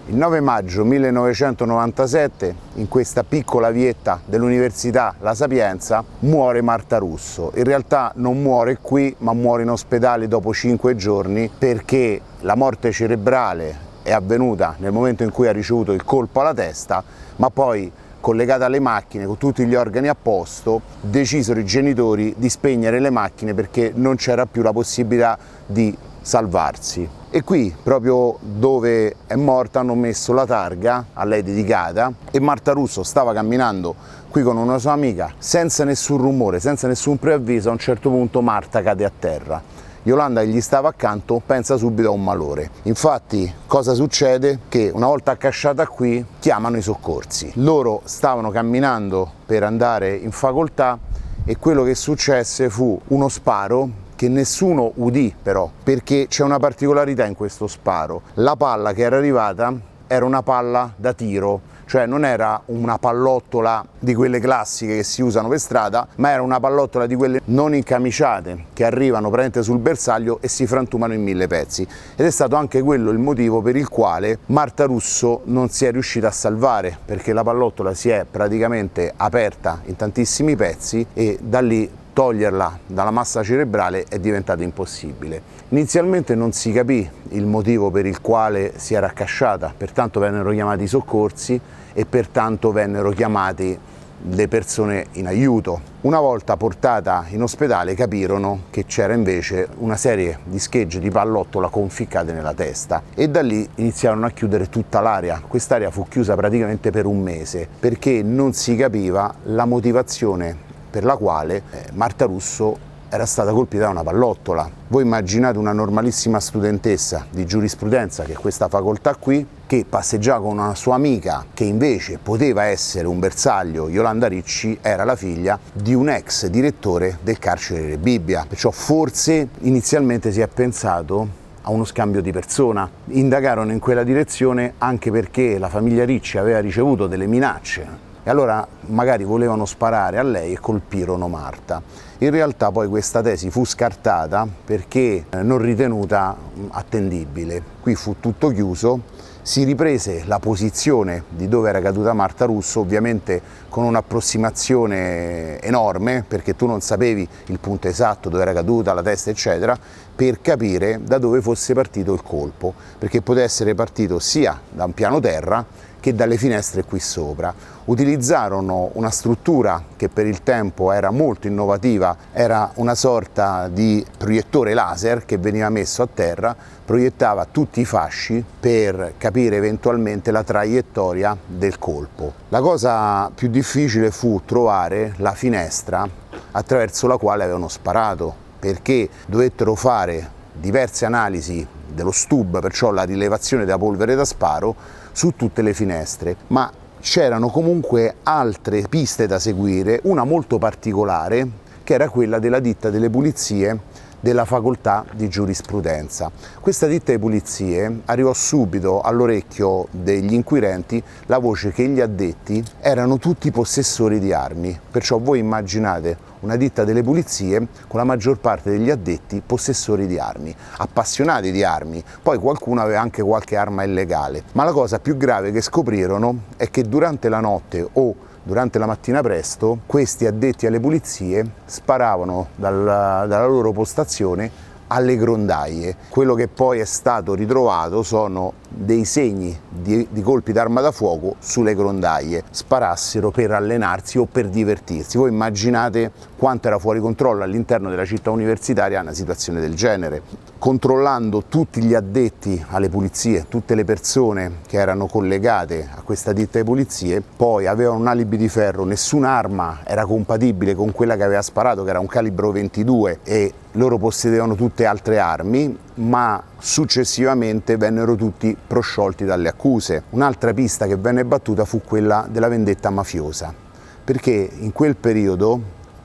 Il 9 maggio 1997, in questa piccola vietta dell'Università La Sapienza, muore Marta Russo. In realtà non muore qui, ma muore in ospedale dopo 5 giorni, perché la morte cerebrale è avvenuta nel momento in cui ha ricevuto il colpo alla testa, ma poi, collegata alle macchine, con tutti gli organi a posto, decisero i genitori di spegnere le macchine perché non c'era più la possibilità di salvarsi. E qui, proprio dove è morta, hanno messo la targa a lei dedicata e Marta Russo stava camminando qui con una sua amica senza nessun rumore, senza nessun preavviso. A un certo punto Marta cade a terra. Yolanda, che gli stava accanto, pensa subito a un malore. Infatti, cosa succede? Che una volta accasciata qui, chiamano i soccorsi. Loro stavano camminando per andare in facoltà e quello che successe fu uno sparo che nessuno udì però, perché c'è una particolarità in questo sparo. La palla che era arrivata era una palla da tiro, cioè non era una pallottola di quelle classiche che si usano per strada, ma era una pallottola di quelle non incamiciate che arrivano praticamente sul bersaglio e si frantumano in 1000 pezzi. Ed è stato anche quello il motivo per il quale Marta Russo non si è riuscita a salvare, perché la pallottola si è praticamente aperta in tantissimi pezzi e da lì toglierla dalla massa cerebrale è diventato impossibile. Inizialmente non si capì il motivo per il quale si era accasciata, pertanto vennero chiamati i soccorsi e pertanto vennero chiamati le persone in aiuto. Una volta portata in ospedale capirono che c'era invece una serie di schegge di pallottola conficcate nella testa e da lì iniziarono a chiudere tutta l'area. Quest'area fu chiusa praticamente per un mese perché non si capiva la motivazione per la quale Marta Russo era stata colpita da una pallottola. Voi immaginate una normalissima studentessa di giurisprudenza, che è questa facoltà qui, che passeggiava con una sua amica che invece poteva essere un bersaglio. Yolanda Ricci era la figlia di un ex direttore del carcere di Bibbia, perciò forse inizialmente si è pensato a uno scambio di persona. Indagarono in quella direzione anche perché la famiglia Ricci aveva ricevuto delle minacce e allora magari volevano sparare a lei e colpirono Marta. In realtà poi questa tesi fu scartata perché non ritenuta attendibile. Qui fu tutto chiuso, si riprese la posizione di dove era caduta Marta Russo, ovviamente con un'approssimazione enorme, perché tu non sapevi il punto esatto dove era caduta, la testa eccetera, per capire da dove fosse partito il colpo, perché poteva essere partito sia da un piano terra che dalle finestre qui sopra. Utilizzarono una struttura che per il tempo era molto innovativa, era una sorta di proiettore laser che veniva messo a terra, proiettava tutti i fasci per capire eventualmente la traiettoria del colpo. La cosa più difficile fu trovare la finestra attraverso la quale avevano sparato, perché dovettero fare diverse analisi dello stub, perciò la rilevazione della polvere da sparo, su tutte le finestre, ma c'erano comunque altre piste da seguire, una molto particolare che era quella della ditta delle pulizie della facoltà di giurisprudenza. Questa ditta di pulizie arrivò subito all'orecchio degli inquirenti la voce che gli addetti erano tutti possessori di armi, perciò voi immaginate una ditta delle pulizie con la maggior parte degli addetti possessori di armi, appassionati di armi, poi qualcuno aveva anche qualche arma illegale. Ma la cosa più grave che scoprirono è che durante la notte o durante la mattina presto questi addetti alle pulizie sparavano dalla loro postazione alle grondaie. Quello che poi è stato ritrovato sono dei segni di colpi d'arma da fuoco sulle grondaie, sparassero per allenarsi o per divertirsi. Voi immaginate quanto era fuori controllo all'interno della città universitaria una situazione del genere. Controllando tutti gli addetti alle pulizie, tutte le persone che erano collegate a questa ditta di pulizie, poi avevano un alibi di ferro, nessuna arma era compatibile con quella che aveva sparato, che era un calibro 22, e loro possedevano tutte altre armi, ma successivamente vennero tutti prosciolti dalle accuse. Un'altra pista che venne battuta fu quella della vendetta mafiosa, perché in quel periodo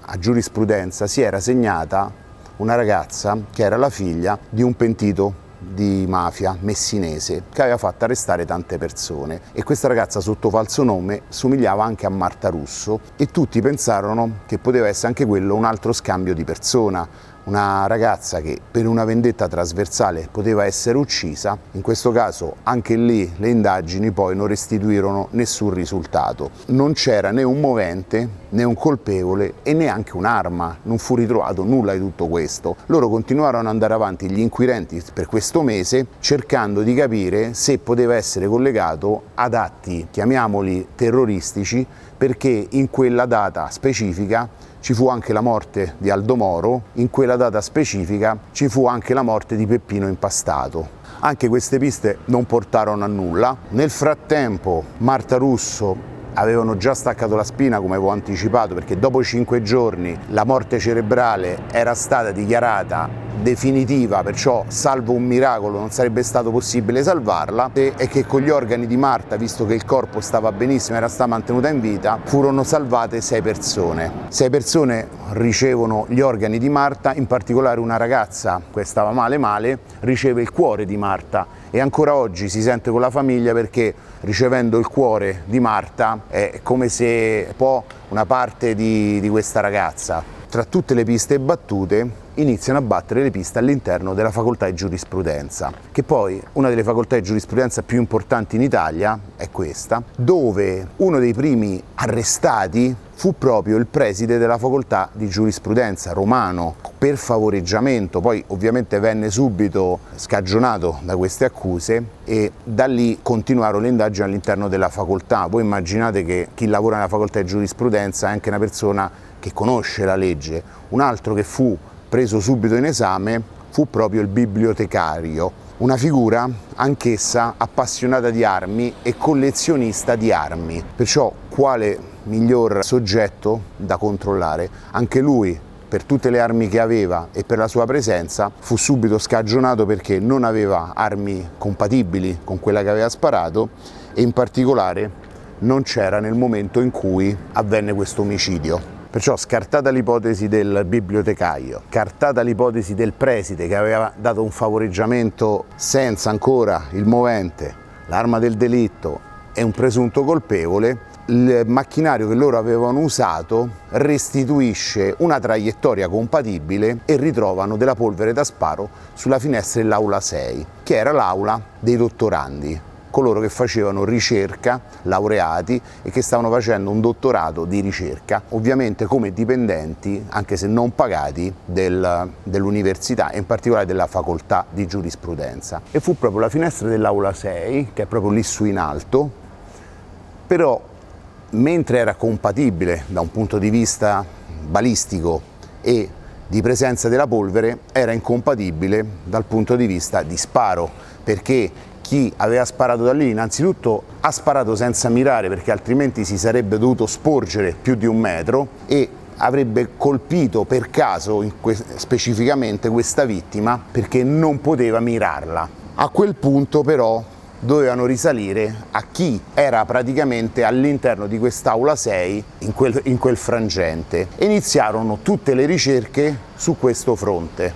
a giurisprudenza si era segnata una ragazza che era la figlia di un pentito di mafia messinese che aveva fatto arrestare tante persone, e questa ragazza sotto falso nome somigliava anche a Marta Russo e tutti pensarono che poteva essere anche quello un altro scambio di persona, una ragazza che per una vendetta trasversale poteva essere uccisa. In questo caso anche lì le indagini poi non restituirono nessun risultato. Non c'era né un movente né un colpevole e neanche un'arma, non fu ritrovato nulla di tutto questo. Loro continuarono ad andare avanti, gli inquirenti, per questo mese, cercando di capire se poteva essere collegato ad atti, chiamiamoli terroristici, perché in quella data specifica ci fu anche la morte di Aldo Moro, in quella data specifica ci fu anche la morte di Peppino Impastato. Anche queste piste non portarono a nulla. Nel frattempo Marta Russo avevano già staccato la spina, come avevo anticipato, perché dopo 5 giorni la morte cerebrale era stata dichiarata definitiva, perciò salvo un miracolo non sarebbe stato possibile salvarla, e che con gli organi di Marta, visto che il corpo stava benissimo, era stata mantenuta in vita, furono salvate 6 persone. 6 persone ricevono gli organi di Marta, in particolare una ragazza che stava male, riceve il cuore di Marta e ancora oggi si sente con la famiglia, perché ricevendo il cuore di Marta è come se un po' una parte di questa ragazza. Tra tutte le piste battute iniziano a battere le piste all'interno della facoltà di giurisprudenza, che poi una delle facoltà di giurisprudenza più importanti in Italia è questa, dove uno dei primi arrestati fu proprio il preside della facoltà di giurisprudenza, Romano, per favoreggiamento. Poi ovviamente venne subito scagionato da queste accuse e da lì continuarono le indagini all'interno della facoltà. Voi immaginate che chi lavora nella facoltà di giurisprudenza è anche una persona che conosce la legge. Un altro che fu preso subito in esame fu proprio il bibliotecario, una figura anch'essa appassionata di armi e collezionista di armi. Perciò quale miglior soggetto da controllare? Anche lui, per tutte le armi che aveva e per la sua presenza, fu subito scagionato perché non aveva armi compatibili con quella che aveva sparato e in particolare non c'era nel momento in cui avvenne questo omicidio. Perciò scartata l'ipotesi del bibliotecario, scartata l'ipotesi del preside che aveva dato un favoreggiamento senza ancora il movente, l'arma del delitto e un presunto colpevole, il macchinario che loro avevano usato restituisce una traiettoria compatibile e ritrovano della polvere da sparo sulla finestra dell'aula 6, che era l'aula dei dottorandi, coloro che facevano ricerca, laureati e che stavano facendo un dottorato di ricerca, ovviamente come dipendenti, anche se non pagati, dell'università e in particolare della facoltà di giurisprudenza. E fu proprio la finestra dell'aula 6, che è proprio lì su in alto, però mentre era compatibile da un punto di vista balistico e di presenza della polvere, era incompatibile dal punto di vista di sparo, perché chi aveva sparato da lì innanzitutto ha sparato senza mirare, perché altrimenti si sarebbe dovuto sporgere più di 1 metro e avrebbe colpito per caso specificamente questa vittima, perché non poteva mirarla. A quel punto però dovevano risalire a chi era praticamente all'interno di quest'aula 6 in quel frangente e iniziarono tutte le ricerche su questo fronte.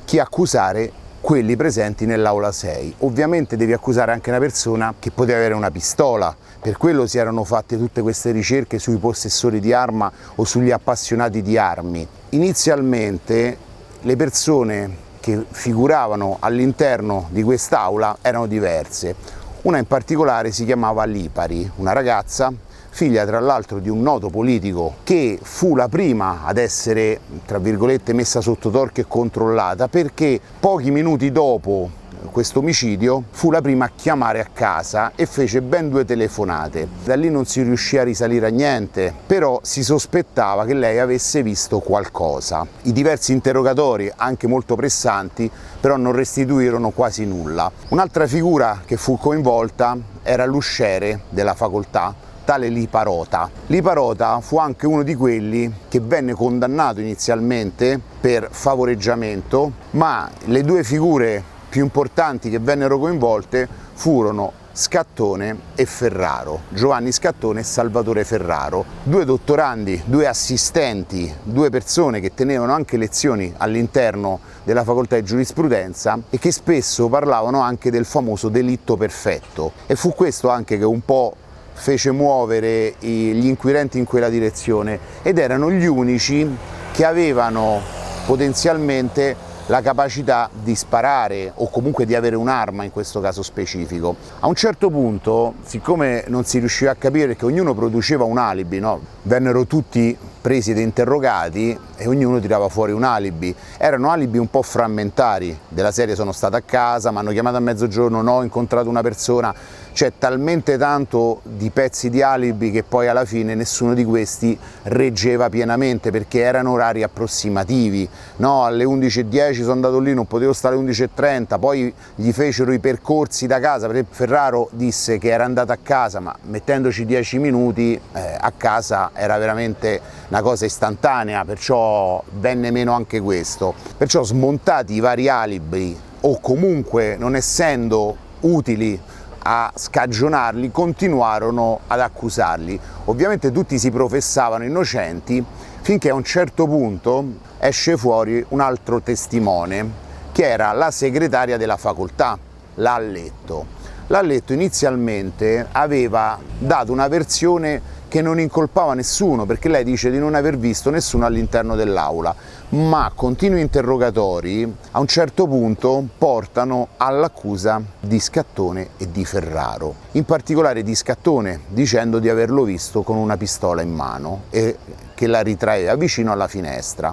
Chi accusare? Quelli presenti nell'aula 6. Ovviamente devi accusare anche una persona che poteva avere una pistola, per quello si erano fatte tutte queste ricerche sui possessori di arma o sugli appassionati di armi. Inizialmente le persone che figuravano all'interno di quest'aula erano diverse. Una in particolare si chiamava Lipari, una ragazza figlia tra l'altro di un noto politico che fu la prima ad essere, tra virgolette, messa sotto torchio e controllata, perché pochi minuti dopo questo omicidio fu la prima a chiamare a casa e fece ben 2 telefonate. Da lì non si riuscì a risalire a niente, però si sospettava che lei avesse visto qualcosa. I diversi interrogatori, anche molto pressanti, però non restituirono quasi nulla. Un'altra figura che fu coinvolta era l'usciere della facoltà, tale Liparota. Liparota fu anche uno di quelli che venne condannato inizialmente per favoreggiamento, ma le 2 figure più importanti che vennero coinvolte furono Scattone e Ferraro, Giovanni Scattone e Salvatore Ferraro, 2 dottorandi, 2 assistenti, 2 persone che tenevano anche lezioni all'interno della facoltà di giurisprudenza e che spesso parlavano anche del famoso delitto perfetto, e fu questo anche che un po' fece muovere gli inquirenti in quella direzione, ed erano gli unici che avevano potenzialmente la capacità di sparare o comunque di avere un'arma in questo caso specifico. A un certo punto, siccome non si riusciva a capire che ognuno produceva un alibi, no? Vennero tutti presi ed interrogati e ognuno tirava fuori un alibi. Erano alibi un po' frammentari, della serie sono stato a casa, mi hanno chiamato a mezzogiorno, no, ho incontrato una persona. C'è talmente tanto di pezzi di alibi che poi alla fine nessuno di questi reggeva pienamente, perché erano orari approssimativi, no? Alle 11:10 sono andato lì, non potevo stare alle 11:30, poi gli fecero i percorsi da casa, perché Ferraro disse che era andato a casa, ma mettendoci 10 minuti a casa era veramente una cosa istantanea, perciò venne meno anche questo. Perciò, smontati i vari alibi o comunque non essendo utili a scagionarli, continuarono ad accusarli. Ovviamente tutti si professavano innocenti, finché a un certo punto esce fuori un altro testimone, che era la segretaria della facoltà, Lalletto. Lalletto inizialmente aveva dato una versione che non incolpava nessuno, perché lei dice di non aver visto nessuno all'interno dell'aula, ma continui interrogatori a un certo punto portano all'accusa di Scattone e di Ferraro, in particolare di Scattone, dicendo di averlo visto con una pistola in mano e che la ritraeva vicino alla finestra.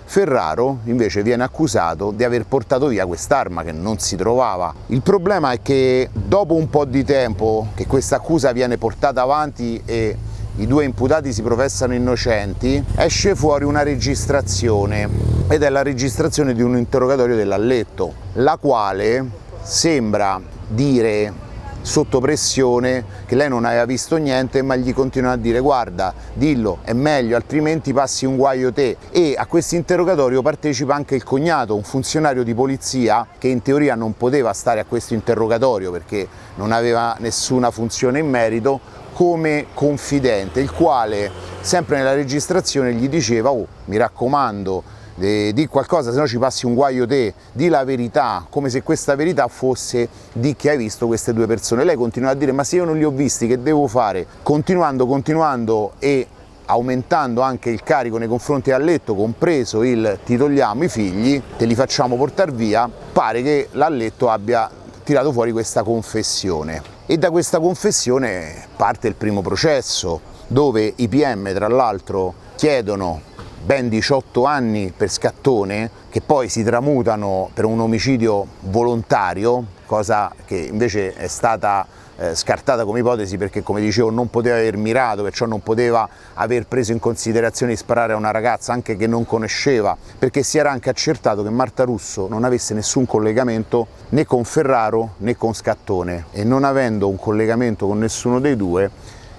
Ferraro invece viene accusato di aver portato via quest'arma che non si trovava. Il problema è che dopo un po' di tempo che questa accusa viene portata avanti e i due imputati si professano innocenti, esce fuori una registrazione, ed è la registrazione di un interrogatorio del Lalletto, la quale sembra dire sotto pressione che lei non aveva visto niente, ma gli continuano a dire: guarda, dillo, è meglio, altrimenti passi un guaio te. E a questo interrogatorio partecipa anche il cognato, un funzionario di polizia che in teoria non poteva stare a questo interrogatorio perché non aveva nessuna funzione in merito, come confidente, il quale sempre nella registrazione gli diceva: oh, mi raccomando, di qualcosa, se no ci passi un guaio te, di la verità, come se questa verità fosse di che hai visto queste due persone. Lei continua a dire: ma se io non li ho visti, che devo fare? Continuando e aumentando anche il carico nei confronti del Lalletto, compreso il ti togliamo i figli, te li facciamo portare via. Pare che Lalletto abbia tirato fuori questa confessione, e da questa confessione parte il primo processo, dove i PM tra l'altro chiedono ben 18 anni per Scattone, che poi si tramutano per un omicidio volontario, cosa che invece è stata scartata come ipotesi perché, come dicevo, non poteva aver mirato, perciò non poteva aver preso in considerazione di sparare a una ragazza anche che non conosceva, perché si era anche accertato che Marta Russo non avesse nessun collegamento né con Ferraro né con Scattone, e non avendo un collegamento con nessuno dei due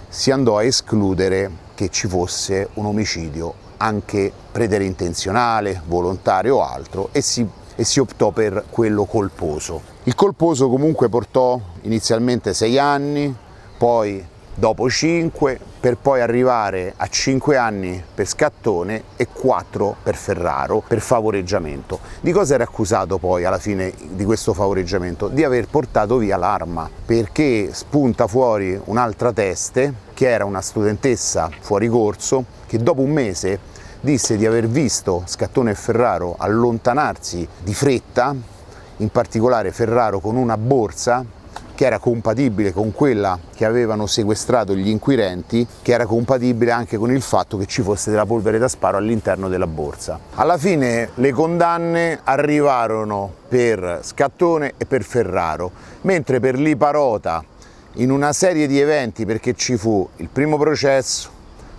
si andò a escludere che ci fosse un omicidio anche preterintenzionale, volontario o altro, e si optò per quello colposo. Il colposo comunque portò inizialmente 6 anni, poi dopo 5, per poi arrivare a 5 anni per Scattone e 4 per Ferraro per favoreggiamento. Di cosa era accusato poi alla fine di questo favoreggiamento? Di aver portato via l'arma, perché spunta fuori un'altra teste, che era una studentessa fuori corso, che dopo un mese disse di aver visto Scattone e Ferraro allontanarsi di fretta, in particolare Ferraro con una borsa che era compatibile con quella che avevano sequestrato gli inquirenti, che era compatibile anche con il fatto che ci fosse della polvere da sparo all'interno della borsa. Alla fine le condanne arrivarono per Scattone e per Ferraro, mentre per Liparota, in una serie di eventi, perché ci fu il primo processo,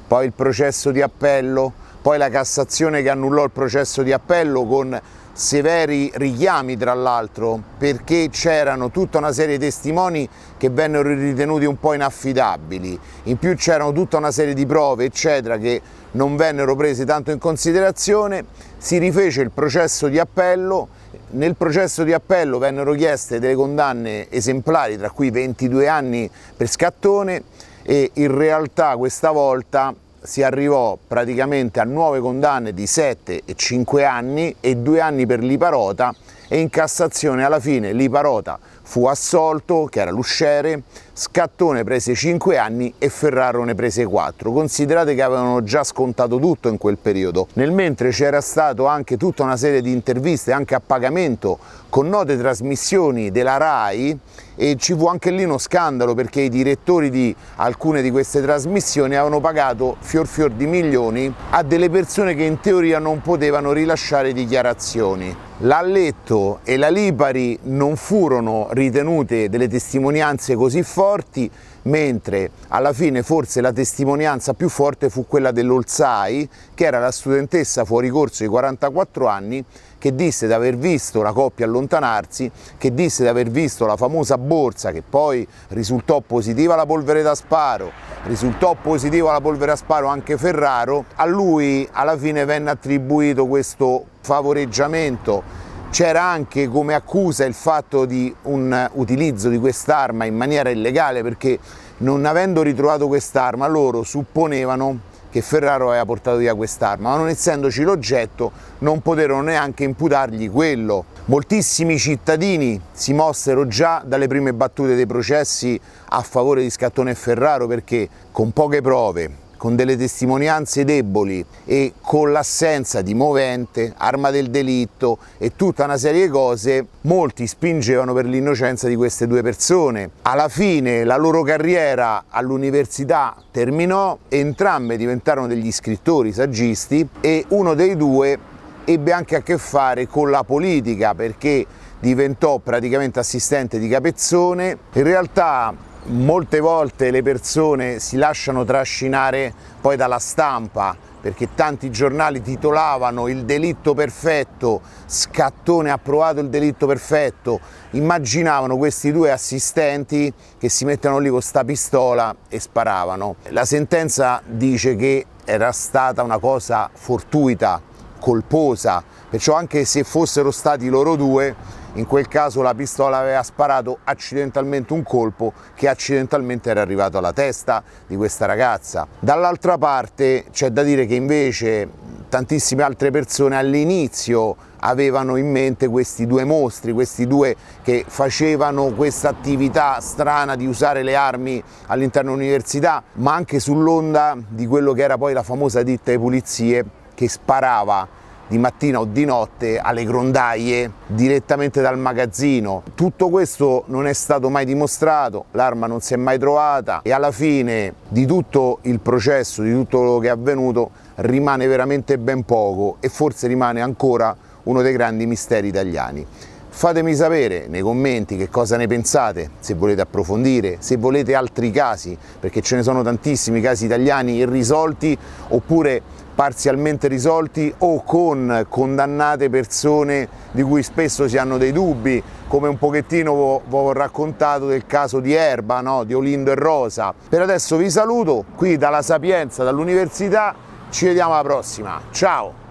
poi il processo di appello, poi la Cassazione che annullò il processo di appello con severi richiami tra l'altro, perché c'erano tutta una serie di testimoni che vennero ritenuti un po' inaffidabili, in più c'erano tutta una serie di prove eccetera che non vennero prese tanto in considerazione. Si rifece il processo di appello, nel processo di appello vennero chieste delle condanne esemplari, tra cui 22 anni per Scattone, e in realtà questa volta si arrivò praticamente a nuove condanne di 7 e 5 anni e 2 anni per Liparota, e in Cassazione alla fine Liparota fu assolto, che era l'usciere, Scattone prese 5 anni e Ferraro ne prese 4. Considerate che avevano già scontato tutto in quel periodo. Nel mentre c'era stato anche tutta una serie di interviste anche a pagamento con note trasmissioni della RAI, e ci fu anche lì uno scandalo perché i direttori di alcune di queste trasmissioni avevano pagato fior di milioni a delle persone che in teoria non potevano rilasciare dichiarazioni. L'Alletto e la Lipari non furono ritenute delle testimonianze così forti, mentre alla fine forse la testimonianza più forte fu quella dell'Olzai, che era la studentessa fuori corso di 44 anni, che disse di aver visto la coppia allontanarsi, che disse di aver visto la famosa borsa, che poi risultò positiva alla polvere da sparo, risultò positivo alla polvere da sparo anche Ferraro. A lui alla fine venne attribuito questo favoreggiamento. C'era anche come accusa il fatto di un utilizzo di quest'arma in maniera illegale, perché non avendo ritrovato quest'arma loro supponevano che Ferraro aveva portato via quest'arma, ma non essendoci l'oggetto non poterono neanche imputargli quello. Moltissimi cittadini si mossero già dalle prime battute dei processi a favore di Scattone e Ferraro, perché con poche prove, con delle testimonianze deboli e con l'assenza di movente, arma del delitto e tutta una serie di cose, molti spingevano per l'innocenza di queste due persone. Alla fine la loro carriera all'università terminò, entrambe diventarono degli scrittori, saggisti, e uno dei due ebbe anche a che fare con la politica perché diventò praticamente assistente di Capezzone. In realtà molte volte le persone si lasciano trascinare poi dalla stampa, perché tanti giornali titolavano il delitto perfetto, Scattone ha provato il delitto perfetto, immaginavano questi due assistenti che si mettono lì con sta pistola e sparavano. La sentenza dice che era stata una cosa fortuita, colposa, perciò anche se fossero stati loro due, in quel caso la pistola aveva sparato accidentalmente un colpo che accidentalmente era arrivato alla testa di questa ragazza. Dall'altra parte c'è da dire che invece tantissime altre persone all'inizio avevano in mente questi due mostri, questi due che facevano questa attività strana di usare le armi all'interno dell'università, ma anche sull'onda di quello che era poi la famosa ditta di pulizie che sparava di mattina o di notte alle grondaie direttamente dal magazzino. Tutto questo non è stato mai dimostrato, l'arma non si è mai trovata e alla fine di tutto il processo, di tutto quello che è avvenuto, rimane veramente ben poco e forse rimane ancora uno dei grandi misteri italiani. Fatemi sapere nei commenti che cosa ne pensate, se volete approfondire, se volete altri casi, perché ce ne sono tantissimi casi italiani irrisolti oppure parzialmente risolti o con condannate persone di cui spesso si hanno dei dubbi, come un pochettino vi ho raccontato del caso di Erba, no? Di Olindo e Rosa. Per adesso vi saluto qui dalla Sapienza, dall'università, ci vediamo alla prossima, ciao!